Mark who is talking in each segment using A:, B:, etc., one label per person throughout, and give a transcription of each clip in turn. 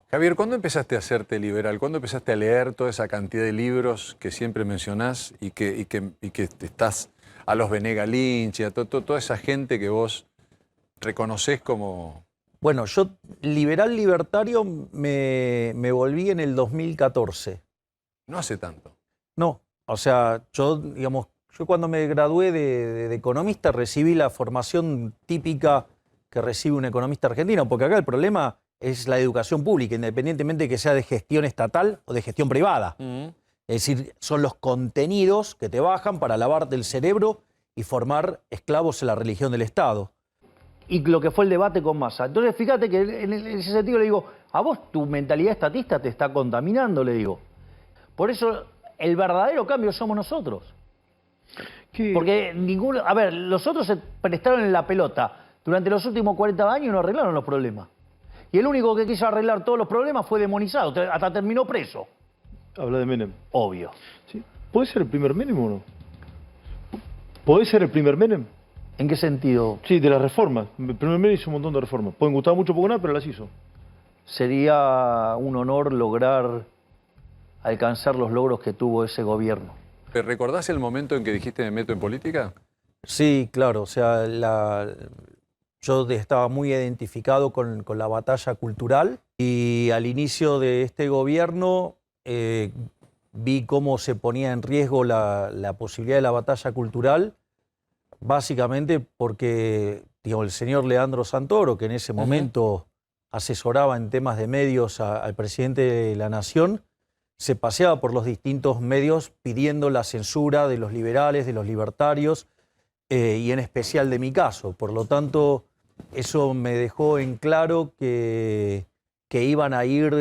A: Javier, ¿cuándo empezaste a hacerte liberal? ¿Cuándo empezaste a leer toda esa cantidad de libros que siempre mencionás y que estás a los Venegas Lynch y a toda esa gente que vos reconocés como...
B: Bueno, yo liberal libertario me volví en el 2014.
A: No hace tanto.
B: No, o sea, yo cuando me gradué de economista recibí la formación típica que recibe un economista argentino, porque acá el problema es la educación pública, independientemente de que sea de gestión estatal o de gestión privada. Es decir, son los contenidos que te bajan para lavarte el cerebro y formar esclavos en la religión del Estado. Y lo que fue el debate con Massa. Entonces, fíjate que en ese sentido le digo, a vos tu mentalidad estatista te está contaminando, le digo. Por eso el verdadero cambio somos nosotros.
C: ¿Qué?
B: Porque ninguno... A ver, los otros se prestaron en la pelota durante los últimos 40 años y no arreglaron los problemas. Y el único que quiso arreglar todos los problemas fue demonizado, hasta terminó preso.
C: Habla de Menem.
B: Obvio.
C: ¿Sí? ¿Puede ser el primer Menem o no? ¿Puede ser el primer Menem?
B: ¿En qué sentido?
C: Sí, de las reformas. El primer Menem hizo un montón de reformas. Pueden gustar mucho poco nada, pero las hizo.
B: Sería un honor lograr alcanzar los logros que tuvo ese gobierno.
A: ¿Te recordás el momento en que dijiste me meto en política?
B: Sí, claro. O sea, yo estaba muy identificado con la batalla cultural y al inicio de este gobierno vi cómo se ponía en riesgo la posibilidad de la batalla cultural, básicamente porque el señor Leandro Santoro, que en ese momento asesoraba en temas de medios al presidente de la Nación, se paseaba por los distintos medios pidiendo la censura de los liberales, de los libertarios, y en especial de mi caso. Por lo tanto, eso me dejó en claro que iban a ir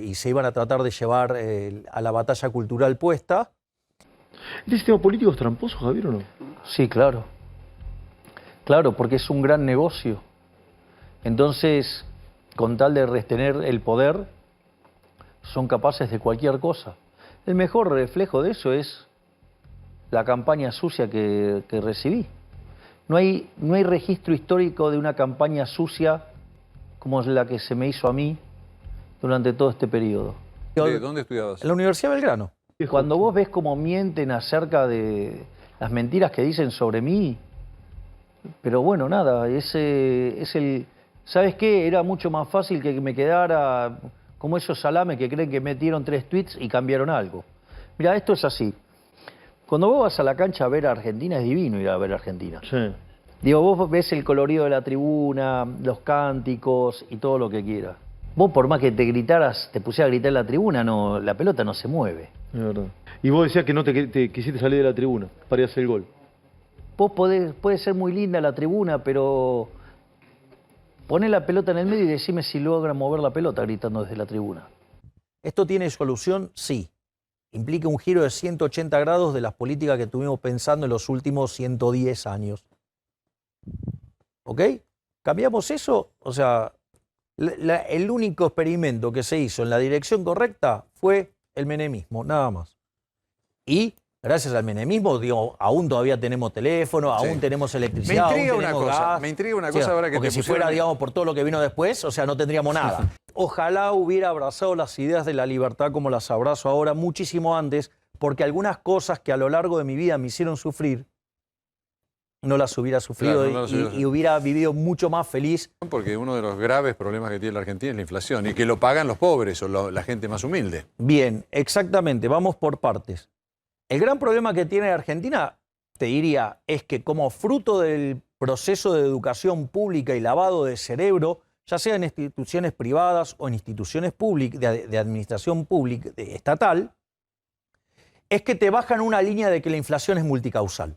B: y se iban a tratar de llevar a la batalla cultural puesta.
C: ¿El sistema político es tramposo, Javier, o no?
B: Sí, claro. Claro, porque es un gran negocio. Entonces, con tal de retener el poder, son capaces de cualquier cosa. El mejor reflejo de eso es la campaña sucia que recibí. No hay registro histórico de una campaña sucia como la que se me hizo a mí durante todo este periodo.
A: ¿Dónde estudiabas?
B: En la Universidad de Belgrano. Cuando vos ves cómo mienten acerca de las mentiras que dicen sobre mí, pero bueno, nada, ¿sabes qué? Era mucho más fácil que me quedara como esos salames que creen que metieron 3 tweets y cambiaron algo. Mira, esto es así. Cuando vos vas a la cancha a ver a Argentina, es divino ir a ver a Argentina.
C: Sí.
B: Digo, vos ves el colorido de la tribuna, los cánticos y todo lo que quieras. Vos, por más que te gritaras, te pusieras a gritar en la tribuna, no, la pelota no se mueve.
C: Es verdad. Y vos decías que no te quisiste salir de la tribuna para ir a hacer el gol.
B: Vos puede ser muy linda la tribuna, pero poné la pelota en el medio y decime si logra mover la pelota gritando desde la tribuna. ¿Esto tiene solución? Sí. Implica un giro de 180 grados de las políticas que estuvimos pensando en los últimos 110 años. ¿Ok? ¿Cambiamos eso? O sea, el único experimento que se hizo en la dirección correcta fue el menemismo, nada más. Y gracias al menemismo, digo, aún todavía tenemos teléfono, aún tenemos electricidad, aún tenemos gas.
A: Me intriga una cosa ahora que
B: porque si fuera, digamos, por todo lo que vino después, o sea, no tendríamos nada. Ojalá hubiera abrazado las ideas de la libertad como las abrazo ahora muchísimo antes, porque algunas cosas que a lo largo de mi vida me hicieron sufrir, no las hubiera sufrido,
A: claro,
B: y hubiera vivido mucho más feliz.
A: Porque uno de los graves problemas que tiene la Argentina es la inflación y que lo pagan los pobres o la gente más humilde.
B: Bien, exactamente, vamos por partes. El gran problema que tiene Argentina, te diría, es que como fruto del proceso de educación pública y lavado de cerebro, ya sea en instituciones privadas o en instituciones públicas, de administración pública, estatal, es que te bajan una línea de que la inflación es multicausal.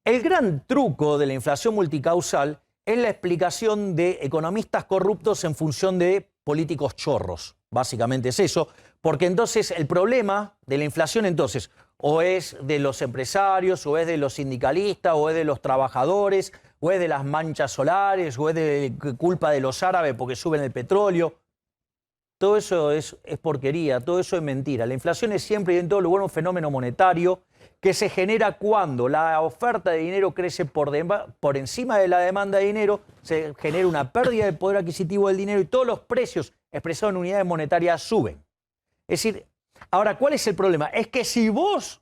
B: El gran truco de la inflación multicausal es la explicación de economistas corruptos en función de políticos chorros. Básicamente es eso, porque entonces el problema de la inflación entonces o es de los empresarios, o es de los sindicalistas, o es de los trabajadores, o es de las manchas solares, o es de culpa de los árabes porque suben el petróleo. todo eso es porquería, todo eso es mentira. La inflación es siempre y en todo lugar un fenómeno monetario que se genera cuando la oferta de dinero crece por encima de la demanda de dinero, se genera una pérdida de poder adquisitivo del dinero y todos los precios expresados en unidades monetarias suben. Es decir, ahora, ¿cuál es el problema? Es que si vos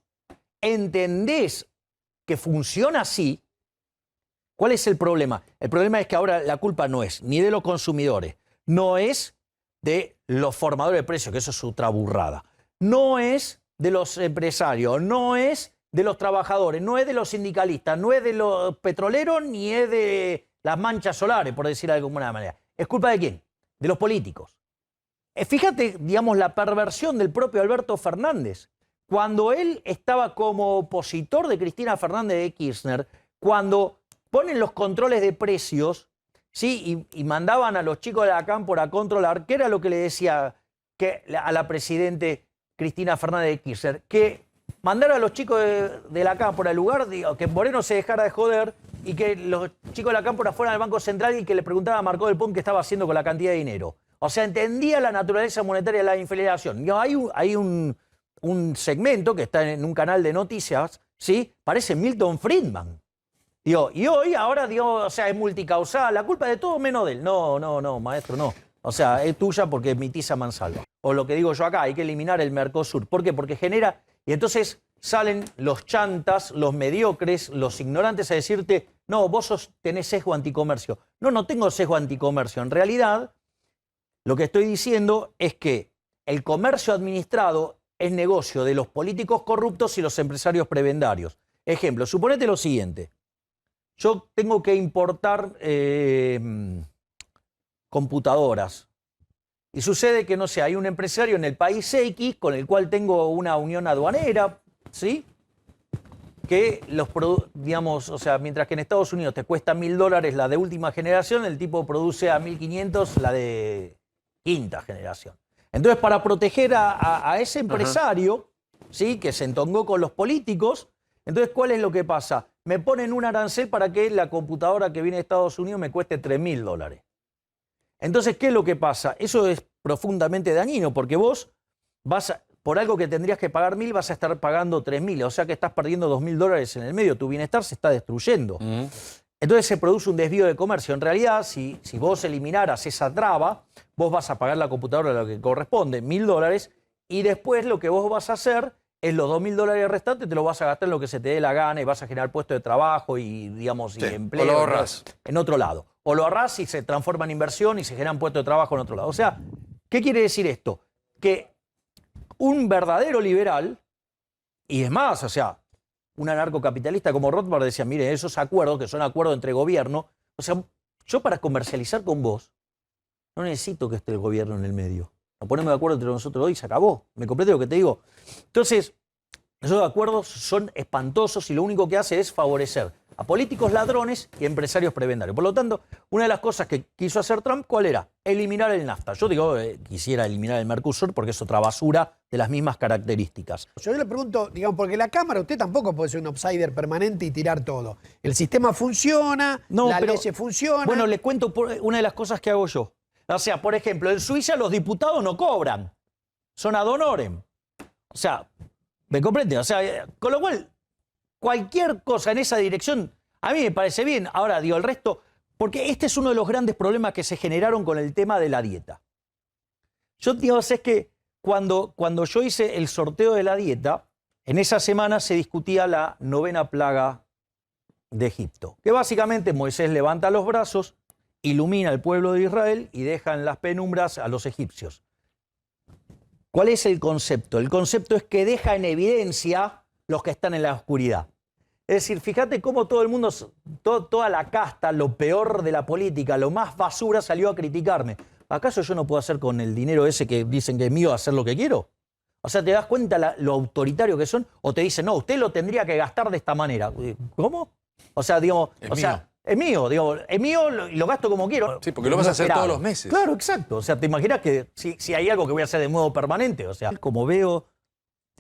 B: entendés que funciona así, ¿cuál es el problema? El problema es que ahora la culpa no es ni de los consumidores, no es de los formadores de precios, que eso es otra burrada, no es de los empresarios, no es de los trabajadores, no es de los sindicalistas, no es de los petroleros, ni es de las manchas solares, por decirlo de alguna manera. ¿Es culpa de quién? De los políticos. Fíjate, digamos, la perversión del propio Alberto Fernández. Cuando él estaba como opositor de Cristina Fernández de Kirchner, cuando ponen los controles de precios, ¿sí? y mandaban a los chicos de la Cámpora a controlar, ¿qué era lo que le decía a la presidente Cristina Fernández de Kirchner? Que mandara a los chicos de la Cámpora al lugar, que Moreno se dejara de joder y que los chicos de la Cámpora fueran al Banco Central y que le preguntaran a Marcó del Pont qué estaba haciendo con la cantidad de dinero. O sea, entendía la naturaleza monetaria de la inflación. Hay un segmento que está en un canal de noticias, ¿sí? Parece Milton Friedman. Y hoy, ahora, o sea, es multicausal, la culpa es de todo menos de él. No, maestro, no. O sea, es tuya porque emitís a mansalva. O lo que digo yo acá, hay que eliminar el Mercosur. ¿Por qué? Porque genera... Y entonces salen los chantas, los mediocres, los ignorantes a decirte, no, vos tenés sesgo anticomercio. No tengo sesgo anticomercio. En realidad, lo que estoy diciendo es que el comercio administrado es negocio de los políticos corruptos y los empresarios prebendarios. Ejemplo, suponete lo siguiente. Yo tengo que importar computadoras. Y sucede que, no sé, hay un empresario en el país X con el cual tengo una unión aduanera, ¿sí? Que digamos, o sea, mientras que en Estados Unidos te cuesta $1000 la de última generación, el tipo produce a 1500 la de quinta generación. Entonces, para proteger a ese empresario, ¿sí? Que se entongó con los políticos, entonces, ¿cuál es lo que pasa? Me ponen un arancel para que la computadora que viene de Estados Unidos me cueste $3000. Entonces, ¿qué es lo que pasa? Eso es profundamente dañino, porque vos por algo que tendrías que pagar 1000, vas a estar pagando 3000. O sea que estás perdiendo $2000 en el medio. Tu bienestar se está destruyendo. Entonces se produce un desvío de comercio. En realidad, si vos eliminaras esa traba, vos vas a pagar la computadora lo que corresponde, $1000, y después lo que vos vas a hacer es los $2000 restantes te los vas a gastar en lo que se te dé la gana y vas a generar puestos de trabajo y, digamos, y empleo.
A: O lo ahorrás.
B: En otro lado. O lo ahorrás y se transforma en inversión y se generan puestos de trabajo en otro lado. O sea, ¿qué quiere decir esto? Que un verdadero liberal, y es más, o sea, un anarcocapitalista como Rothbard decía, mire, esos acuerdos que son acuerdos entre gobierno, o sea, yo para comercializar con vos no necesito que esté el gobierno en el medio. Nos ponemos de acuerdo entre nosotros hoy y se acabó. ¿Me comprende lo que te digo? Entonces, esos acuerdos son espantosos y lo único que hace es favorecer a políticos ladrones y empresarios prebendarios. Por lo tanto, una de las cosas que quiso hacer Trump, ¿cuál era? Eliminar el NAFTA. Yo digo, quisiera eliminar el Mercosur porque es otra basura de las mismas características.
D: Yo le pregunto, digamos, porque la Cámara, usted tampoco puede ser un outsider permanente y tirar todo. El sistema funciona, las leyes funcionan.
B: Bueno, le cuento una de las cosas que hago yo. O sea, por ejemplo, en Suiza los diputados no cobran, son ad honorem. O sea, ¿me comprende? O sea, con lo cual, cualquier cosa en esa dirección, a mí me parece bien. Ahora, digo, el resto, porque este es uno de los grandes problemas que se generaron con el tema de la dieta. Yo, digo, es que cuando yo hice el sorteo de la dieta, en esa semana se discutía la 9ª plaga de Egipto, que básicamente Moisés levanta los brazos, ilumina al pueblo de Israel y deja en las penumbras a los egipcios. ¿Cuál es el concepto? El concepto es que deja en evidencia los que están en la oscuridad. Es decir, fíjate cómo todo el mundo, toda la casta, lo peor de la política, lo más basura salió a criticarme. ¿Acaso yo no puedo hacer con el dinero ese que dicen que es mío hacer lo que quiero? O sea, ¿te das cuenta lo autoritario que son? O te dicen, no, usted lo tendría que gastar de esta manera. ¿Cómo? O sea, digamos, es mío, digo, es mío y lo gasto como quiero.
A: Sí, porque lo vas a hacer todos los meses.
B: Claro, exacto. O sea, ¿te imaginas que si hay algo que voy a hacer de modo permanente? O sea, como veo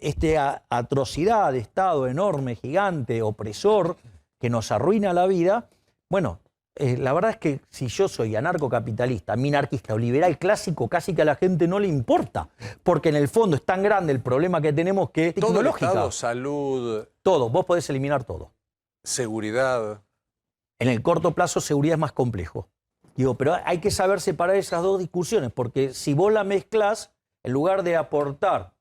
B: esta atrocidad de Estado enorme, gigante, opresor, que nos arruina la vida, bueno, la verdad es que si yo soy anarcocapitalista, minarquista o liberal clásico, casi que a la gente no le importa, porque en el fondo es tan grande el problema que tenemos que es
A: Todo el
B: tecnológica.
A: Estado, salud,
B: Todo, vos podés eliminar todo.
A: seguridad.
B: En el corto plazo, seguridad es más complejo. Digo, pero hay que saber separar esas dos discusiones, porque si vos la mezclás, en lugar de aportar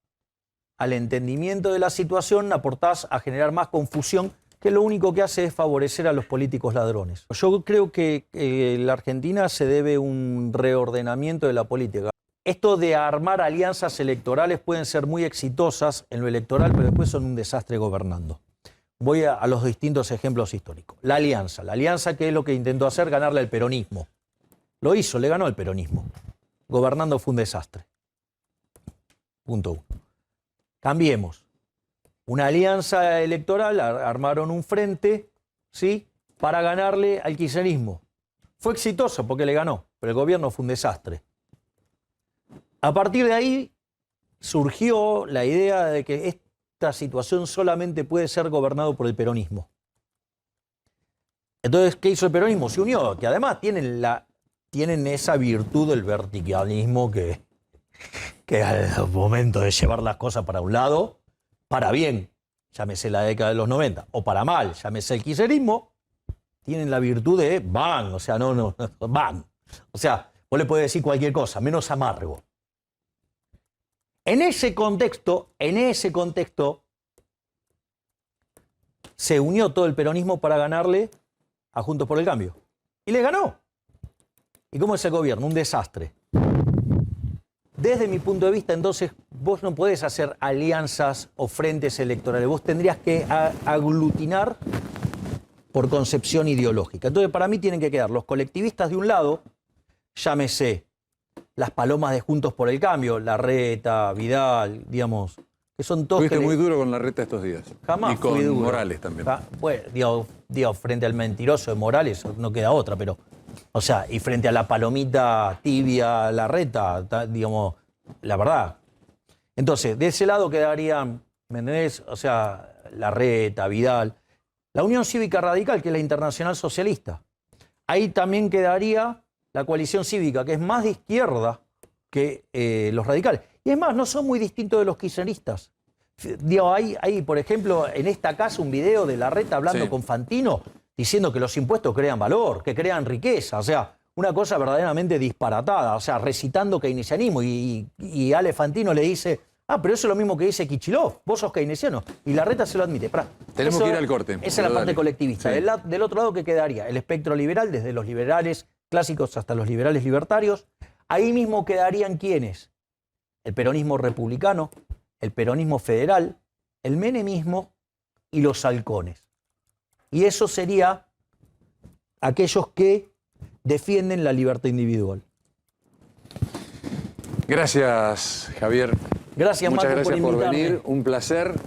B: al entendimiento de la situación, aportás a generar más confusión, que lo único que hace es favorecer a los políticos ladrones. Yo creo que en la Argentina se debe un reordenamiento de la política. Esto de armar alianzas electorales pueden ser muy exitosas en lo electoral, pero después son un desastre gobernando. Voy a los distintos ejemplos históricos. La alianza que es lo que intentó hacer, ganarle al peronismo. Lo hizo, le ganó el peronismo. Gobernando fue un desastre. Punto 1. Cambiemos. Una alianza electoral, armaron un frente, ¿sí?, para ganarle al kirchnerismo. Fue exitoso porque le ganó, pero el gobierno fue un desastre. A partir de ahí surgió la idea de que esta situación solamente puede ser gobernado por el peronismo. Entonces, ¿qué hizo el peronismo? Se unió, que además tienen esa virtud del verticalismo que al momento de llevar las cosas para un lado, para bien, llámese la década de los 90, o para mal, llámese el kirchnerismo, tienen la virtud de van, o sea, van. O sea, vos le podés decir cualquier cosa, menos amargo. En ese contexto, se unió todo el peronismo para ganarle a Juntos por el Cambio. Y le ganó. ¿Y cómo es el gobierno? Un desastre. Desde mi punto de vista, entonces, vos no podés hacer alianzas o frentes electorales. Vos tendrías que aglutinar por concepción ideológica. Entonces, para mí tienen que quedar los colectivistas de un lado, llámese las palomas de Juntos por el Cambio, Larreta, Vidal, digamos, que son todos...
A: Fuiste muy duro con Larreta estos días.
B: Jamás
A: y con
B: fui duro.
A: Morales también.
B: Bueno, digo, frente al mentiroso de Morales no queda otra, pero... O sea, y frente a la palomita tibia, Larreta, digamos, la verdad. Entonces, de ese lado quedarían, ¿me entendés? O sea, Larreta, Vidal. La Unión Cívica Radical, que es la Internacional Socialista. Ahí también quedaría la Coalición Cívica, que es más de izquierda que los radicales. Y es más, no son muy distintos de los kirchneristas. Digo, hay, por ejemplo, en esta casa un video de Larreta hablando con Fantino, diciendo que los impuestos crean valor, que crean riqueza, o sea, una cosa verdaderamente disparatada, o sea, recitando keynesianismo. Y Ale Fantino le dice, pero eso es lo mismo que dice Kicillof, vos sos keynesiano. Y Larreta se lo admite.
A: Tenemos que ir al corte.
B: Esa es la parte colectivista.
A: Sí.
B: Del otro lado, ¿qué quedaría? El espectro liberal, desde los liberales clásicos hasta los liberales libertarios. Ahí mismo quedarían ¿quiénes? El peronismo republicano, el peronismo federal, el menemismo y los halcones. Y eso sería aquellos que defienden la libertad individual.
A: Gracias, Javier.
B: Gracias,
A: Muchas
B: Marco,
A: gracias por
B: invitarme.
A: venir. Un placer.